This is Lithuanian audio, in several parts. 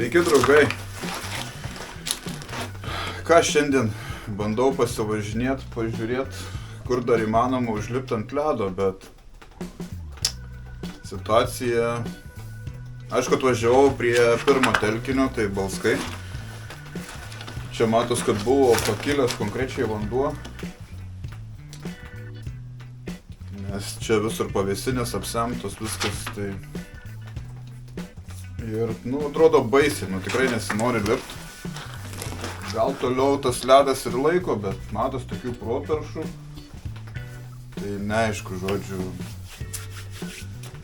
Sveiki, draugai. Ką šiandien bandau pasivažinėti, pažiūrėti, kur dar įmanoma užlipti ant ledo, bet situacija... Aišku, atvažiavau prie pirmo telkinio, tai Balskai. Čia matos, kad buvo pakilęs konkrečiai vanduo. Nes čia visur pavėsinės apsemtos viskas, tai... Ir, atrodo baisiai, tikrai nesinori lipti. Gal toliau tas ledas ir laiko, bet matos tokių properšų. Tai neaišku, žodžiu,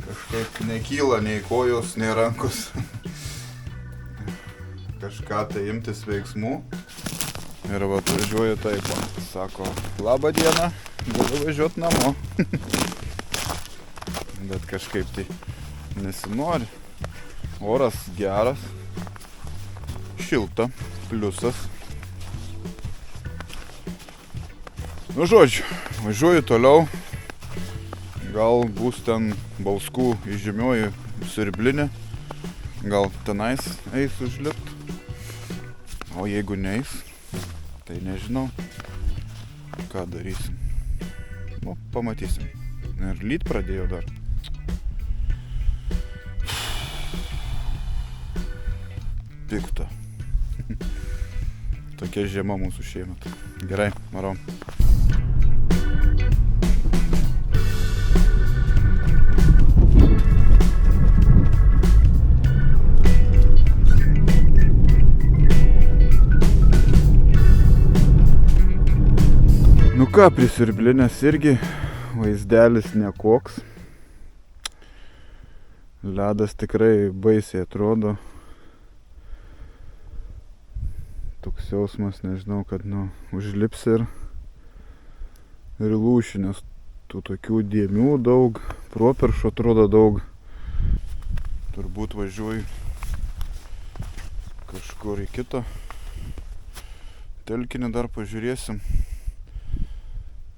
kažkaip nekyla nei kojos, nei rankos. Kažką tai imtis veiksmų. Ir va, važiuoju taip, sako, labą dieną, galiu važiuoti namo. Bet kažkaip tai nesinori. Oras geras, šilta, pliusas. Žodžiu, važiuoju toliau. Gal bus ten Balskų įžymioji siurblinė. Gal tenais eis užlipt. O jeigu neis, tai nežinau, ką darysim. Pamatysim. Ir lyt pradėjo dar. Pikta. Tokia žiema mūsų šiemet. Gerai, varom. Ką, prie siurblinės irgi vaizdelis nekoks. Ledas tikrai baisiai atrodo. Toks jausmas, nežinau, kad užlips ir lūši, nes tų tokių dėmių daug, properšų atrodo daug. Turbūt važiuoju kažkur į kitą telkinį, dar pažiūrėsim.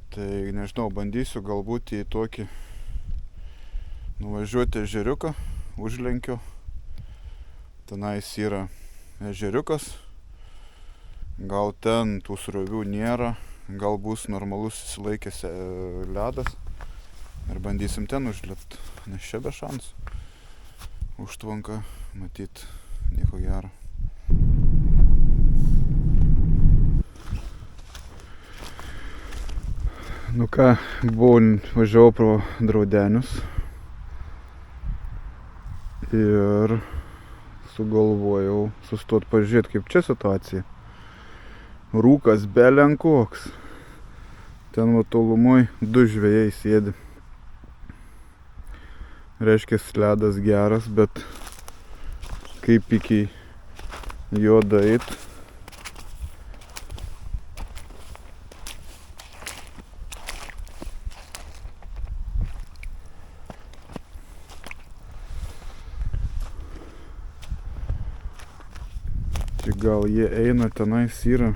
Tai nežinau, bandysiu galbūt į tokį nuvažiuoti ežeriuką, užlenkiu. Tenais yra ežeriukas. Gal ten tų srovių nėra, gal bus normalus įsilaikęs ledas ir bandysim ten užlipti, nes čia be šansų. Užtvanka, matyt, nieko gero. Ką, važiavau pro Draudenius ir sugalvojau sustot pažiūrėti, kaip čia situacija. Rūkas belenkoks. Ten va tolumoj 2 žvejai sėdi. Reiškia, ledas geras, bet kaip iki jo daeit. Čia gal jie eina, tenais yra.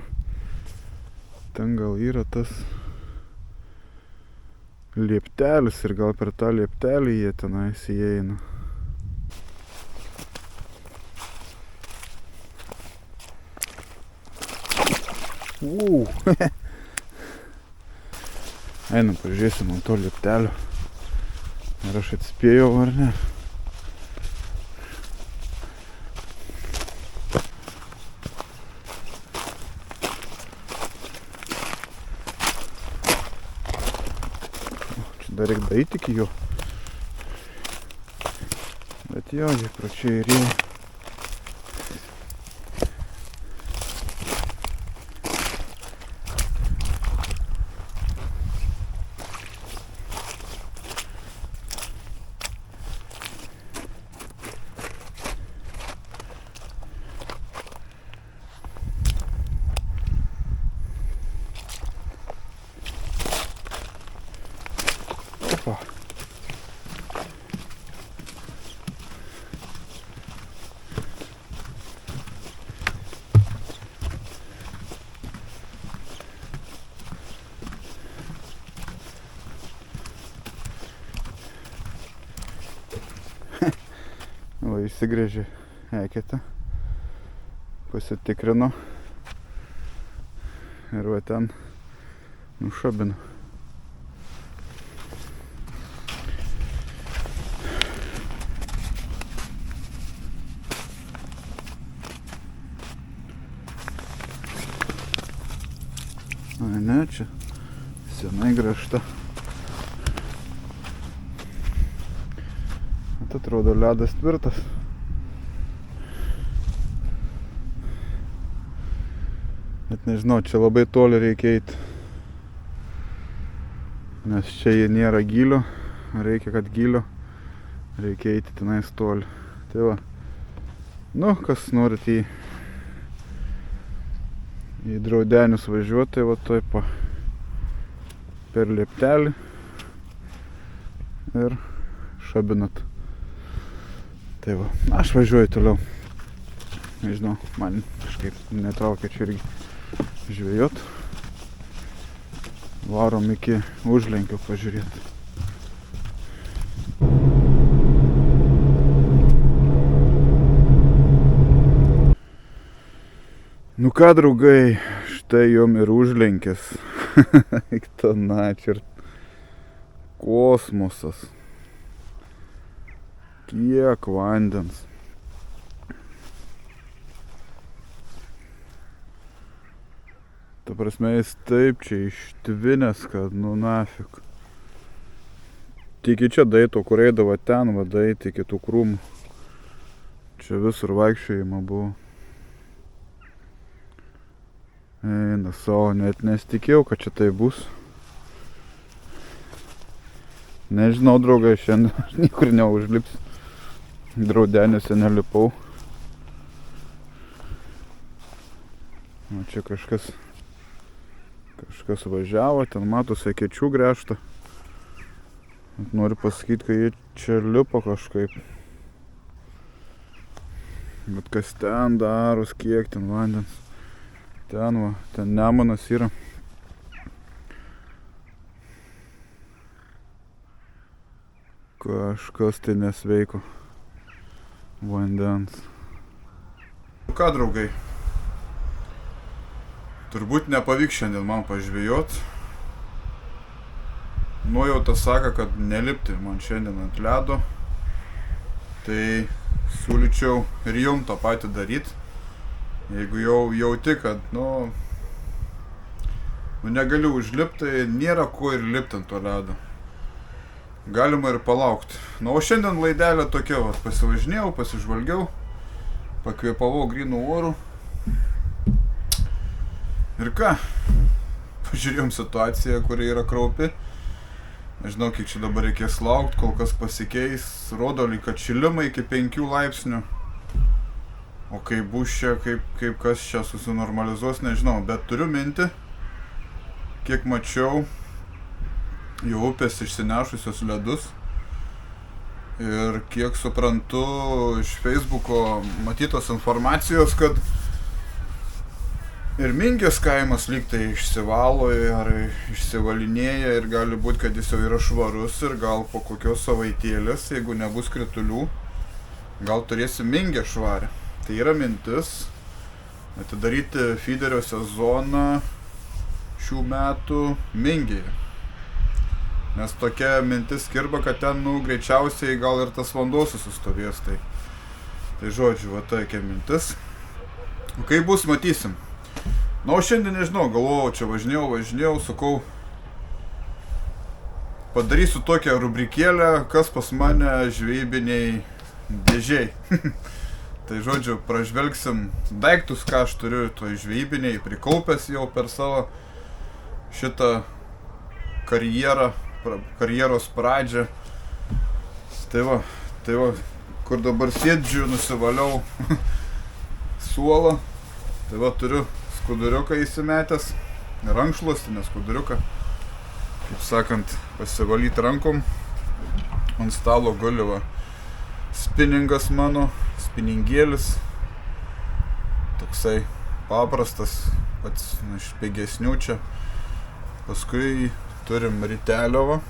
Ten gal yra tas lieptelis ir gal per tą lieptelį jie tenais įeina. Einam, pažiūrėsim ant to lieptelio. Ar aš atspėjau ar ne. Dar reikia daeiti iki jo. Bet jo, jie pračiai ir jie. Opa. Va, išsigrėžė eketę. pasitikrinu ir va ten nušabinu. Ai ne, čia senai grąžta. Atrodo ledas tvirtas. Bet nežinau, čia labai toli reikia eiti. Nes čia nėra gylio. Reikia, kad gylio. Reikia eiti tenais toli. Tai va. Nu, kas norit į Draudenius važiuoti, tai va taip per lieptelį ir šabinat. Tai va, aš važiuoju toliau. Nežinau, man kažkaip netraukia čia irgi žvejot. Varom iki Užlenkio pažiūrėti. Nu ką, draugai, štai jom ir Užlenkis. Eikta načiart. Kosmosas. Kiek vandens. Ta prasme, jis taip čia ištvinęs, kad nu nafik. Tik čia daito, kur eidavo ten, va daito iki tų krūmų. Čia visur vaikščiojimo buvo. Eina savo, net nesitikėjau, kad čia tai bus. Nežinau, draugai, šiandien aš niekur neužlipsiu. Draudeniuose nelipau. O čia kažkas važiavo, ten matosi Ekečių gręžta. Noriu pasakyti, kad jie čia lipo kažkaip. Bet kas ten daros, kiek ten vandens. Ten va, ten Nemunas yra. Kažkas tai nesveiko vandens. Ką, draugai? Turbūt nepavyks šiandien man pažvejot. Nuojauta sako, kad nelipti man šiandien ant ledo. Tai siūlyčiau ir jum tą patį daryti. Jeigu jau jauti, kad nu negaliu užlipti, tai nėra ko ir lipti ant to ledo. Galima ir palaukti. Na, o šiandien laidelė tokia, va, pasivažinėjau, pasižvalgiau, pakvėpavau grynų orų. Ir ką? Pažiūrėjom situaciją, kuri yra kraupi. Nežinau, kiek čia dabar reikės laukti, kol kas pasikeis. Rodo lyg atšilimą iki 5 laipsnių. O kaip bus čia, kaip kas čia susinormalizuos, nežinau. Bet turiu mintį, kiek mačiau, jau upės išsinešusios ledus. Ir kiek suprantu iš Facebooko matytos informacijos, kad ir Mingės kaimas lyg tai išsivalo ar išsivalinėja ir gali būti, kad jis jau yra švarus ir gal po kokios savaitėlės, jeigu nebus kritulių, gal turėsim Mingę švarę. Tai yra mintis atidaryti fiderio sezoną šių metų Mingėje. Nes tokia mintis kirba, kad ten, greičiausiai gal ir tas vanduo susistovės. Tai žodžiu, va tokia mintis. O kaip bus, matysim. Na, o šiandien nežinau, galvojau, čia važinėjau, sakau, padarysiu tokią rubrikėlę, kas pas mane žvejybiniai dėžiai. Tai žodžiu, pražvelgsim daiktus, ką aš turiu toj žvejybiniai, prikaupęs jau per savo šitą karjeros pradžią. Tai va, kur dabar sėdžiu, nusivaliau suolą. Tai va, turiu skuduriuką įsimetęs, rankšluostį, ne skuduriuką. Kaip sakant, pasivalyti rankom. Ant stalo guli va spiningas mano, spiningėlis. Toksai paprastas, pats iš pigesnių čia. Paskui turim ritelio va.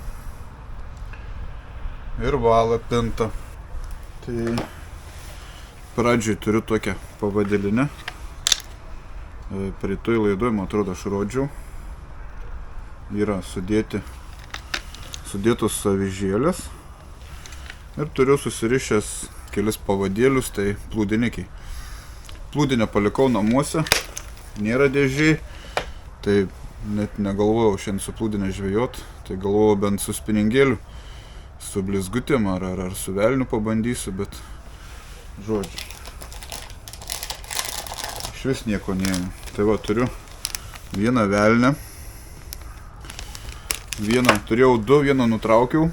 Ir valą pintą. Tai pradžiai turiu tokią pavadilinę. Praeitoj laidoj, man atrodo, aš rodžiau. Yra sudėtos avižėlės. Ir turiu susirišęs kelis pavadėlius, tai plūdinikiai. Plūdinę palikau namuose, nėra dėžiai, tai net negalvojau šiandien su plūdinę žvejot, tai galvojau bent su spiningėliu, su blizgutėm ar su velniu pabandysiu, bet žodžiu. Iš vis nieko neėmė. Tai va, turiu vieną velnę, turėjau du, vieną nutraukiau.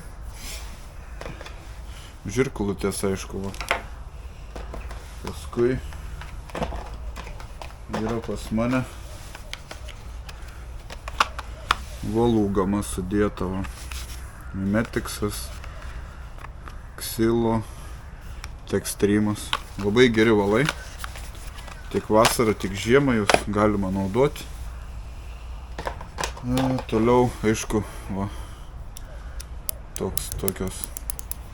Žirklutės, aišku, va. Paskui yra pas mane valūgama sudėta, va. Mimetiksas, Xilo, Textreamas. Labai geri valai. Tiek vasarą, tiek žiemą jūs galima naudoti. Toliau, aišku, va, tokios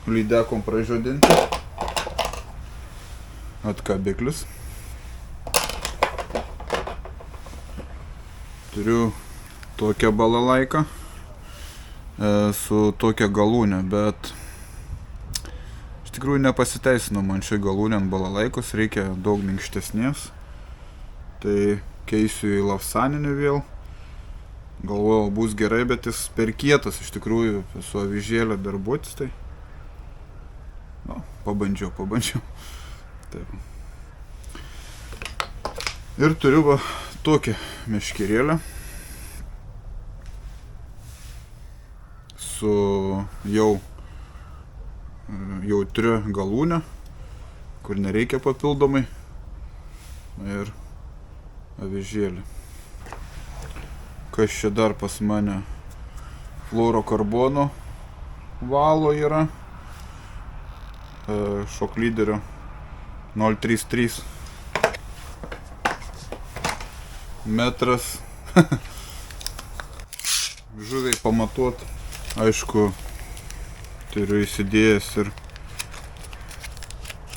lydekom pražiodinti. Atkabiklis. Turiu tokią balalaiką su tokia galūnė, bet iš tikrųjų nepasiteisino man šiai galūnė ant balalaikos, reikia daug minkštesnės. Tai keisiu į lavsaninį vėl. Galvojau, bus gerai, bet jis per kietas iš tikrųjų su avižėlė darbuotis, tai pabandžiau. Taip. Ir turiu va tokią meškerėlę su jau jautria galūnė, kur nereikia papildomai, ir avižėlė. Kas čia dar pas mane? Fluorokarbono valo yra, šoklyderio 033 metras. Žuviai pamatuot. Aišku, turiu įsidėjęs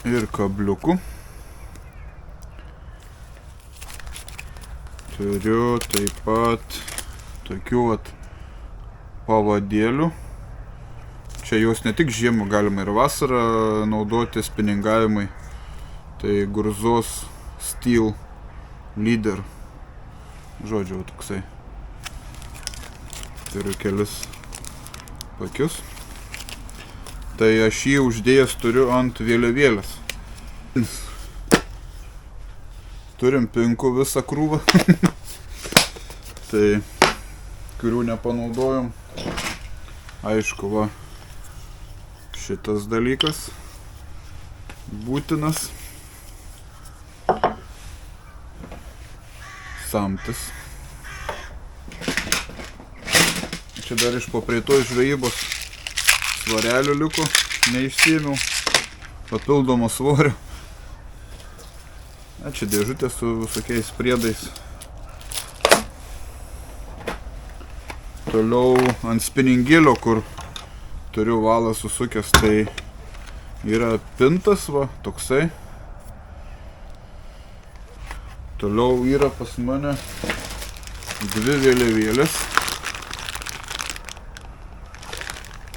ir kabliukų. Turiu taip pat tokių pavadėlių. Čia jos ne tik žiemą galima ir vasarą naudoti spiningavimui. Tai Gurzos Steel Leader. Žodžiu, toksai. Turiu kelis pakius. Tai aš jį uždėjęs turiu ant vėliavėlės. Turim pinkų visą krūvą. Tai kurių nepanaudojom. Aišku, va, šitas dalykas būtinas. Samtis. Čia dar iš papraeitos žvejybos svarelių liko, neišsiėmiau, papildomo svorio. Čia dėžutė su visokiais priedais. Toliau ant spiningėlio, kur turiu valą susukęs, tai yra pintas, va, toksai. Toliau yra pas mane dvi vėliavėlės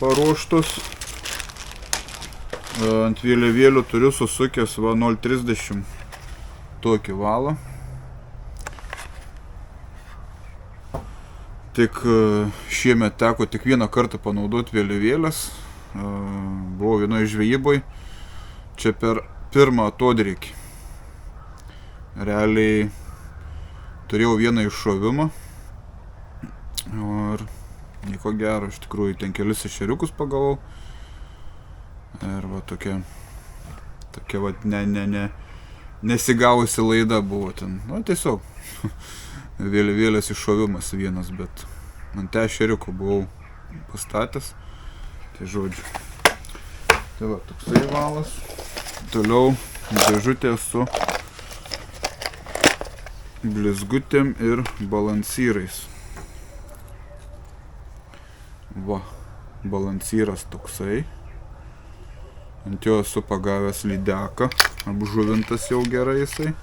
paruoštos. Ant vėliavėlių turiu susukęs va 0,30 tokį valą. Tik šiemet teko tik vieną kartą panaudoti vėliavėlės. Buvau vienoje žvejyboj. Čia per pirmą atodrėkį. Realiai turėjau vieną iššovimą. Ir nieko gero, iš tikrųjų ten kelis ešeriukus pagavau. Ir va tokia va nesigavusi laida buvo ten. Nu, tiesiog vėliavėlės iššovimas vienas, bet ant ešeriuko buvau pastatęs. Tai žodžiu. Tai va, toksai valas. Toliau dėžutė su blizgutėm ir balansyrais. Va, balansyras toksai. Ant jo esu pagavęs lydeką, apžuvintas jau gerai jisai.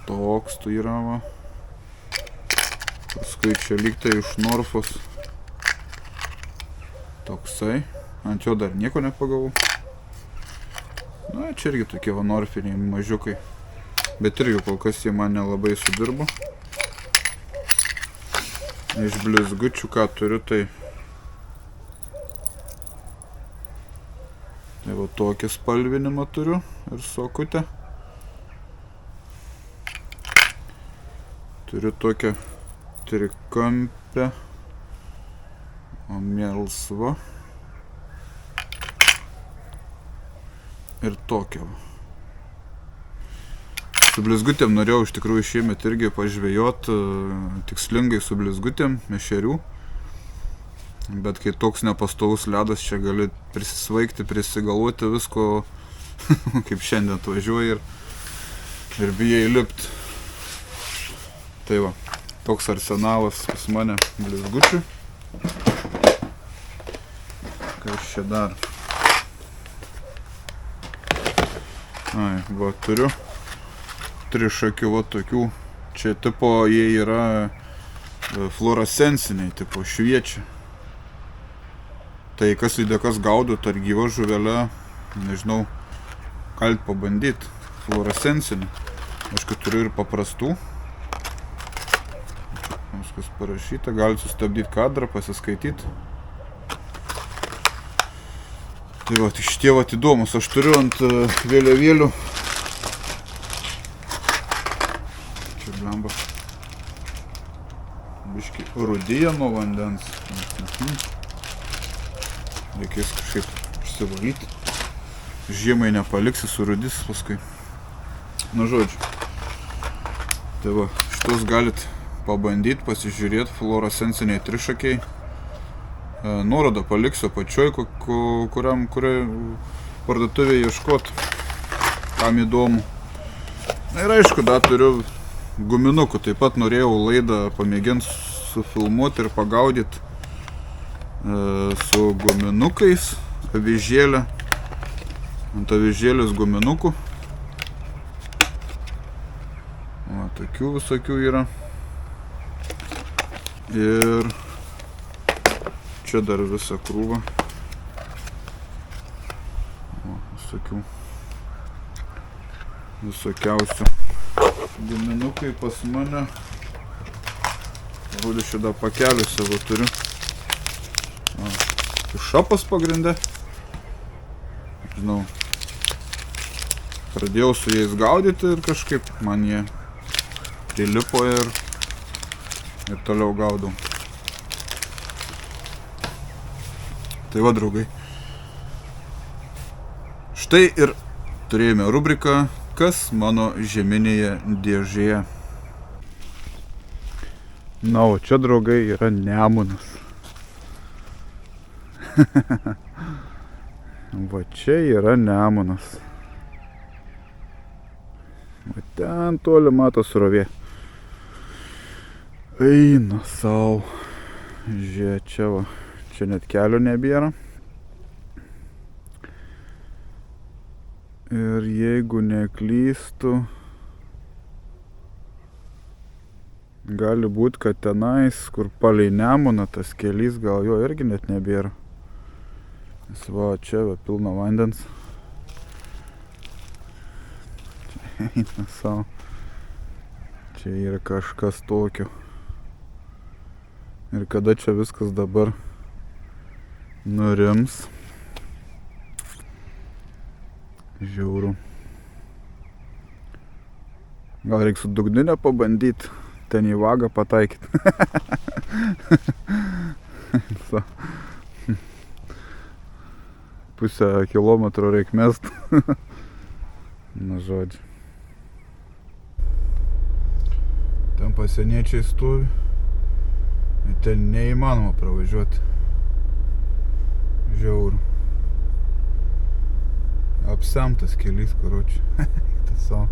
toks tu yra, va. Paskui čia lygtai iš Norfos. Toksai. Ant jo dar nieko nepagavau. Na, čia irgi tokie va Norfiniai mažiukai. Bet irgi kol kas jie man nelabai sudirbo. Iš blizgučių, ką turiu, tai va tokį spalvinimą turiu ir sokutę. Turiu tokią trikampę, o melsva. Ir tokią. Su blizgutėm norėjau iš tikrųjų šiemet irgi pažvejot tikslingai su blizgutėm, ešerių. Bet kai toks nepastovus ledas, čia gali prisisvaigti, prisigalvoti visko, kaip šiandien atvažiuoji ir bijai lipt. Tai va, toks arsenalas pas mane blizgučių. Kas čia dar? Ai, va, turiu trišakių va tokių. Čia tipo jie yra fluorescenciniai, tipo šviečia. Tai kas lydekas gaudo, ar gyva žuvelė, nežinau, galit pabandyti. Fluorescencinį. Aišku, turiu ir paprastų. Viskas parašyta, galit sustabdyti kadrą, pasiskaityti. Tai va, šitie va įdomus. Aš turiu ant vėliavėlių. Čia blemba. Biški rudėja nuo vandens. Reikės kažkaip išsivalyti. Žiemai nepaliksi, surudys paskui. Nu, žodžiu. Tai va, šitos galit pabandyti, pasižiūrėti. Fluorescenciniai trišakiai. Nuorodą paliksiu apačioj, kuriai parduotuvėje ieškot, kam įdomu. Na ir aišku, dar turiu guminukų. Taip pat norėjau laidą pamėginti sufilmuoti ir pagaudyti su guminukais, avižėlę, ant avižėlės guminukų. O, tokių visokių yra. Ir čia dar visą krūvą. O, visokiausių guminukai pas mane. Rūdį šitą pakelį savo turiu. Šapas pagrinde. Žinau, pradėjau su jais gaudyti ir kažkaip man jie prilipo ir toliau gaudau. Tai va, draugai. Štai ir turėjome rubriką Kas mano žieminėje dėžėje. Na, o čia, draugai, yra Nemunas. Va čia yra Nemunas. Va ten toli mato srovė. Eina sau. Žiūrėk, čia va. Čia net kelio nebėra. Ir jeigu neklystu, gali būt, kad tenais, kur palei Nemuną, tas kelys, gal jo irgi net nebėra. Nes va, čia va, pilna vandens. Čia eina savo. Čia yra kažkas tokio. Ir kada čia viskas dabar nurims. Žiauru. Gal reikia su dugninę pabandyti, ten į vagą pataikyti. Pusę kilometro reikia mest. Na, žodžiu. Ten pasieniečiai stovi. Ten neįmanoma pravažiuoti. Žiauru. Apsemtas kelys, karočiui. Tas savo.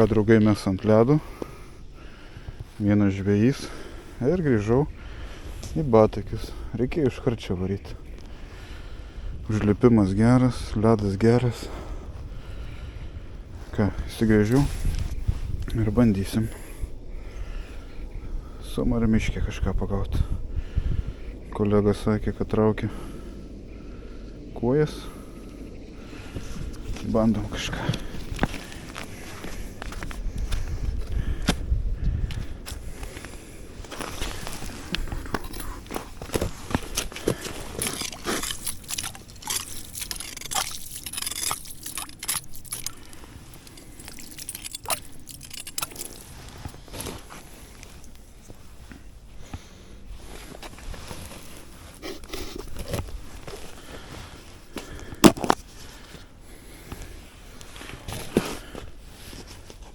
ką draugai mes ant ledo. Vienas žvejys. Ir grįžau į Batakius. Reikėjo iškart čia varyti. Užlipimas geras, ledas geras. Ką, įsigrėžiu ir bandysim Somarmiške kažką pagauti. Kolega sakė, kad traukia kojas. Bandom kažką.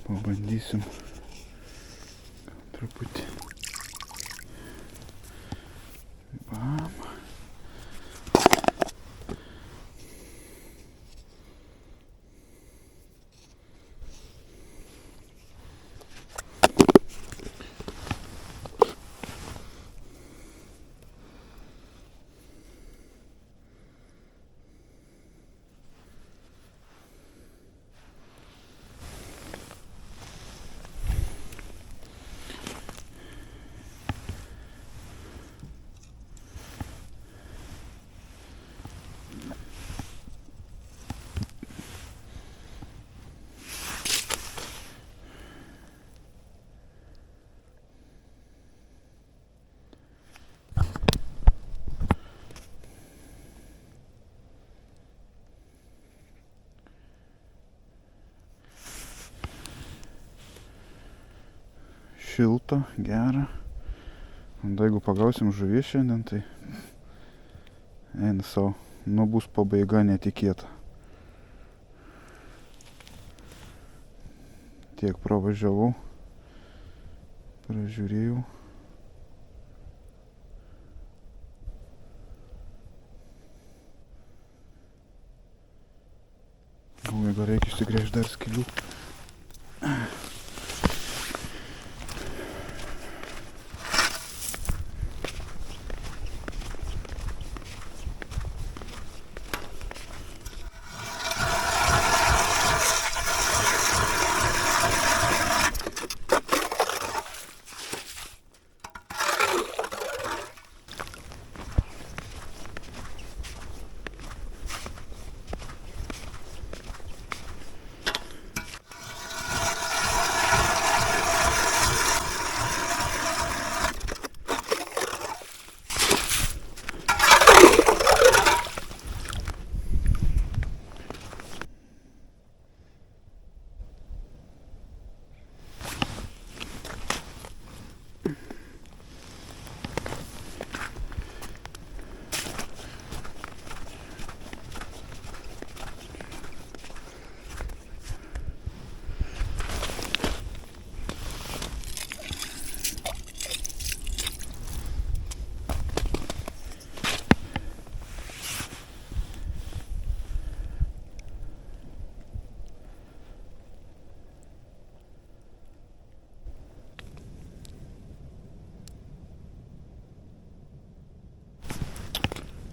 Pabandysim truputį. Bam. Šilta, gera. Jeigu pagausim žuvies šiandien, tai eina savo. Nu bus pabaiga netikėta. Tiek pravažiavau, pražiūrėjau. Gal reikia išsigręžti dar skilių.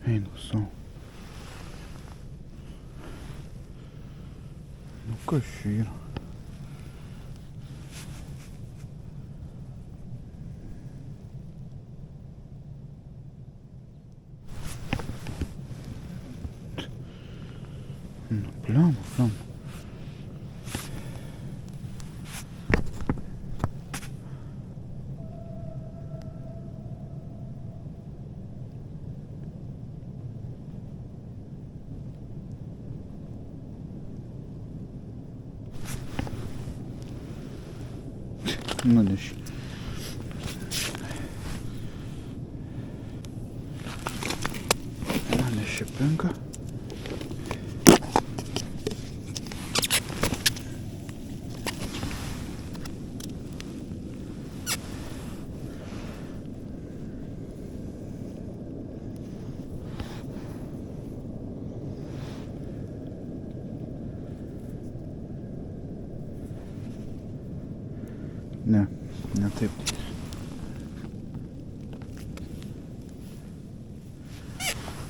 Einu sau. Nu kas čia yra? Nu pliam. Nunešė. Nunešė penką.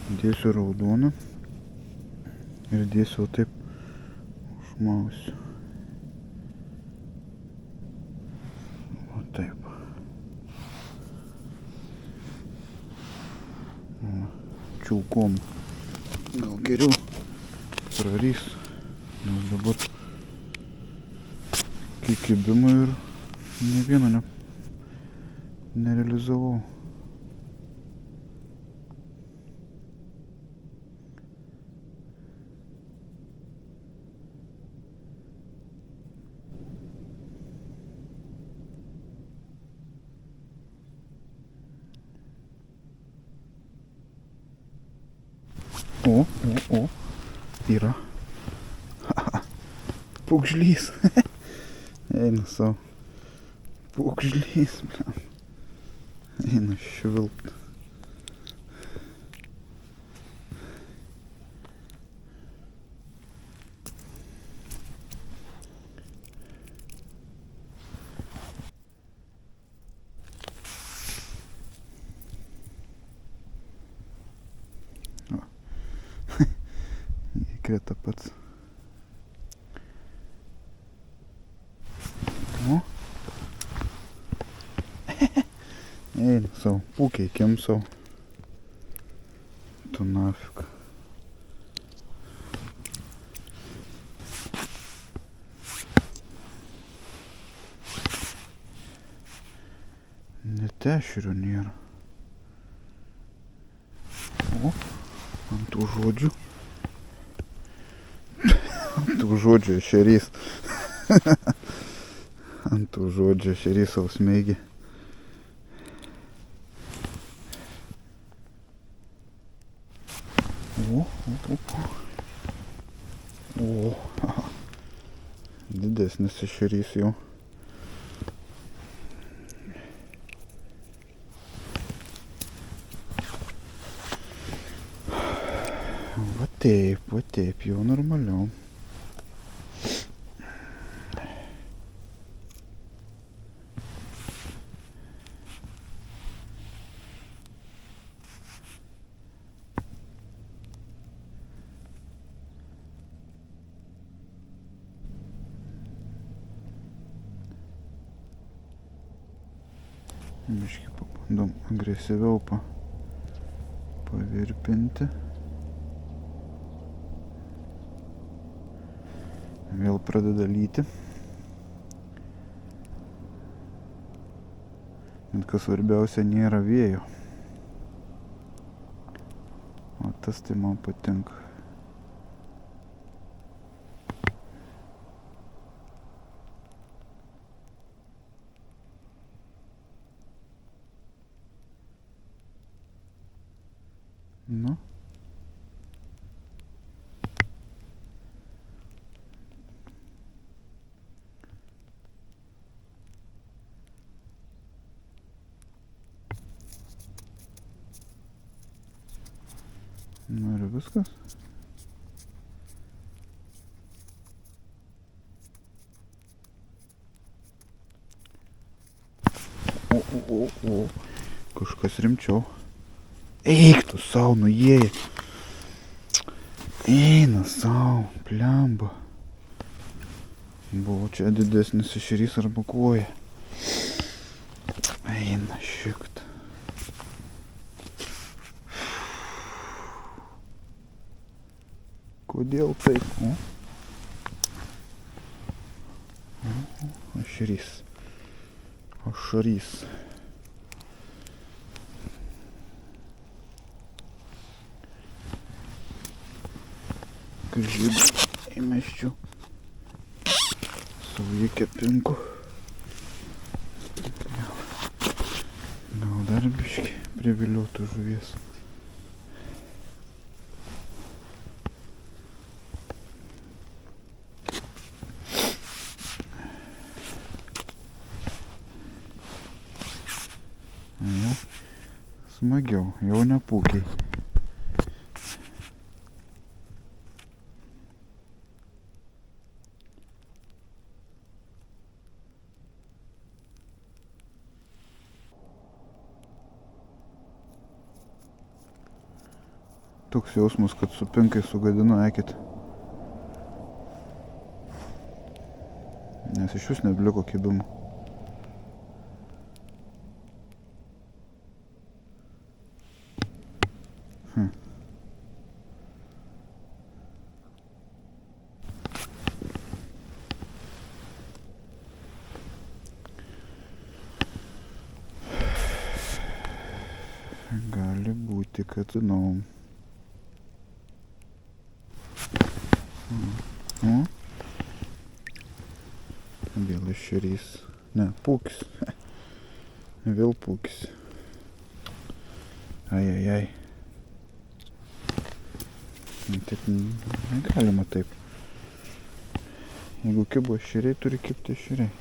Dėsiu raudoną ir dėsiu taip užmausiu. O taip. O, čiulkom. Gal geriau prarys, nes dabar kibimo ir ne vieno nerealizavau. O, yra. Pūgžlys. Eina savo. Pūgžlys, blam. Eina švilpt. Įkrenta pats. O. Eina savo, pūkiai kimsau. Tu nafik. Net ešerių nėra. O, ant tų žodžių. Ant tų žodžių ešerys. Ant tų žodžių ešerys savo smeigį. O, didesnis ešerys jau. Va taip, jau normaliau. Biškį pabandom agresyviau pavirpinti. Vėl pradeda lyti. Bet kas svarbiausia, nėra vėjo. O tas tai man patinka. Nu. Nu ir viskas. O. Kažkas rimčiau. Eik tu savo, nuėjai. Eina savo, plemba. Buvo čia didesnis ešerys arba koja. Eina šikt. Kodėl taip? Ešerys. Ašarys. Žydų įmeščiau savo kepinku. Gal dar biškį priviliotų žuvies. Jau smagiau, jau nepūkiai. Toks jausmas, kad su pinkai sugadinu eketę. Nes iš vis nebliko kibimų. Gali būti, kad Vėl ešerys. Ne, pūkis. Vėl pūkis. Ai. Taip negalima taip. Jeigu kibo ešeriai, turi kibti ešeriai.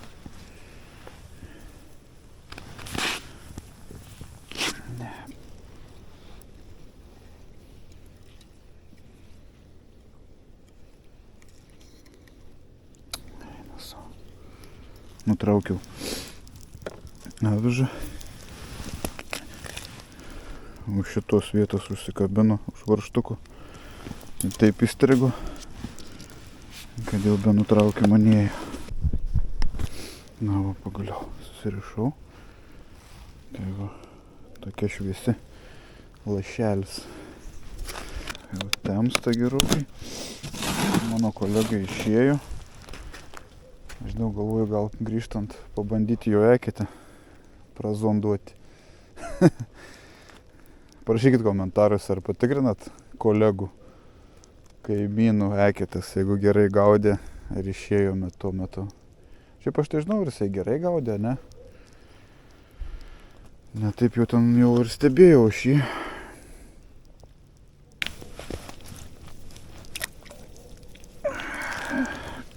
Nutraukiau avižą. Už šitos vietos užsikabino už varžtukų. Ir taip įstrigo, kad jau be nutraukimo nėjo. Na va, pagaliau susirišau. Tai va, tokia šviesi lašelis. Jau temsta gerokai. Mano kolega išėjo. Aš daug galvoju, gal grįžtant pabandyti jo eketę prazonduoti. Parašykit komentaruose, ar patikrinat kolegų kaimynų eketės, jeigu gerai gaudė ir išėjo tuo metu. Šiaip aš tai žinau, ar jisai gerai gaudė, ne? Ne taip jau ten jau ir stebėjau šį.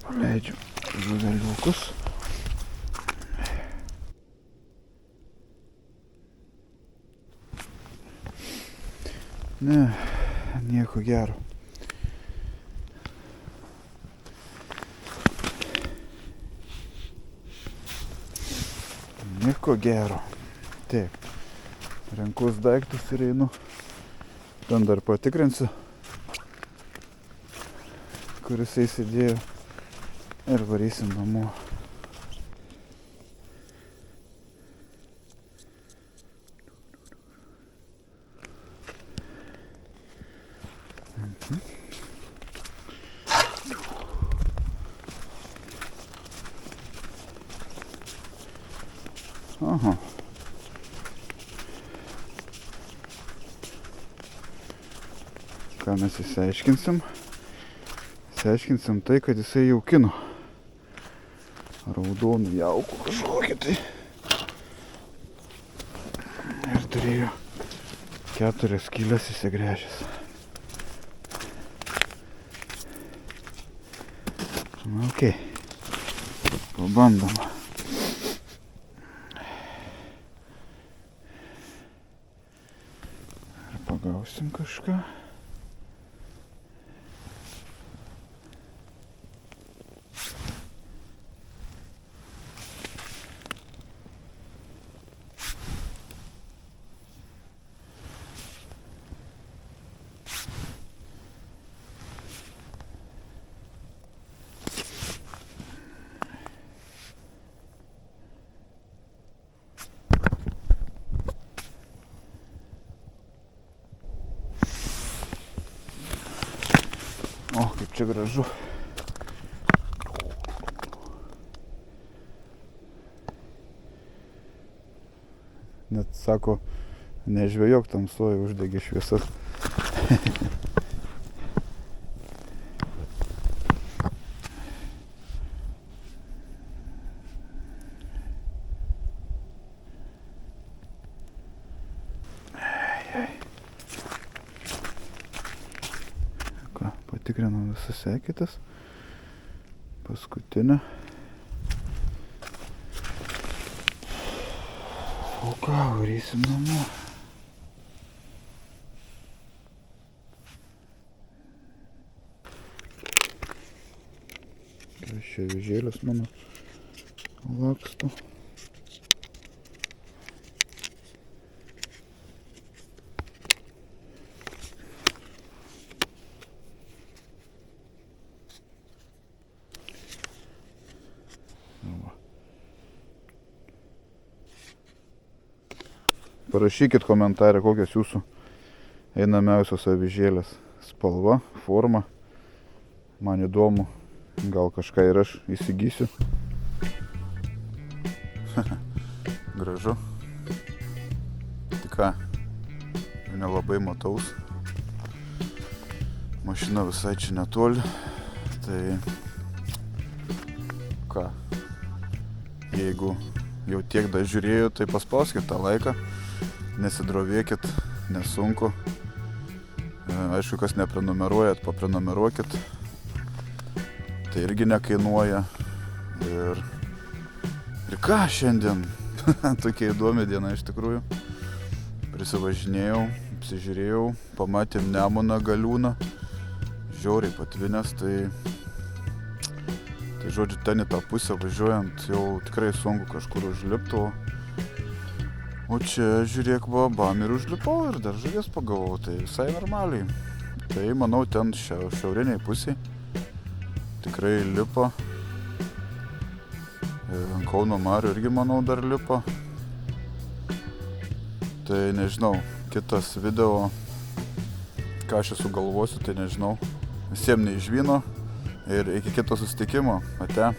Paleidžiu žuveliukus. Ne, nieko gero. Nieko gero. Taip, renkus daiktus ir einu. Ten dar patikrinsiu, kur jisai sėdėjo. Ir varysim namo. Aha. Ką mes išsiaiškinsim? Išsiaiškinsim tai, kad jisai jaukino raudonų jaukų kažkokį tai. Ir turėjo 4 skylės įsigręžęs. Ok, pabandom. Ir pagausim kažką. O, kaip čia gražu. Net sako, nežvejok tamsoj, uždegi šviesas. Patikrinam visas eketes. Paskutinę. O ką, varysim namo. Čia vežėlis mano laksto. Parašykit komentarę, kokios jūsų einamiausios avižėlės spalva, forma. Man įdomu, gal kažką ir aš įsigysiu. Gražu. Tik ką, nelabai mataus. Mašina visai čia netoli. Tai ką, jeigu jau tiek dar žiūrėjau, tai paspauskit tą laiką. Nesidrovėkit, nesunku. Aišku, kas neprenumeruojat, paprenumeruokit. Tai irgi nekainuoja. Ir ką šiandien? Tokia įdomi diena iš tikrųjų. Prisivažinėjau, apsižiūrėjau, pamatėm Nemuną Galiūną. Žiauriai patvinęs, tai žodžiu, ten į tą pusę važiuojant jau tikrai sunku kažkur užlipti. O čia, žiūrėk, bam ir užlipau ir dar žuvies pagavau, tai visai normaliai. Tai manau, ten šiauriniai pusiai tikrai lipa. Ant Kauno marių irgi, manau, dar lipa. Tai nežinau, kitas video, ką aš sugalvosiu, tai nežinau. Visiems neišvyno ir iki kito susitikimo. Ate.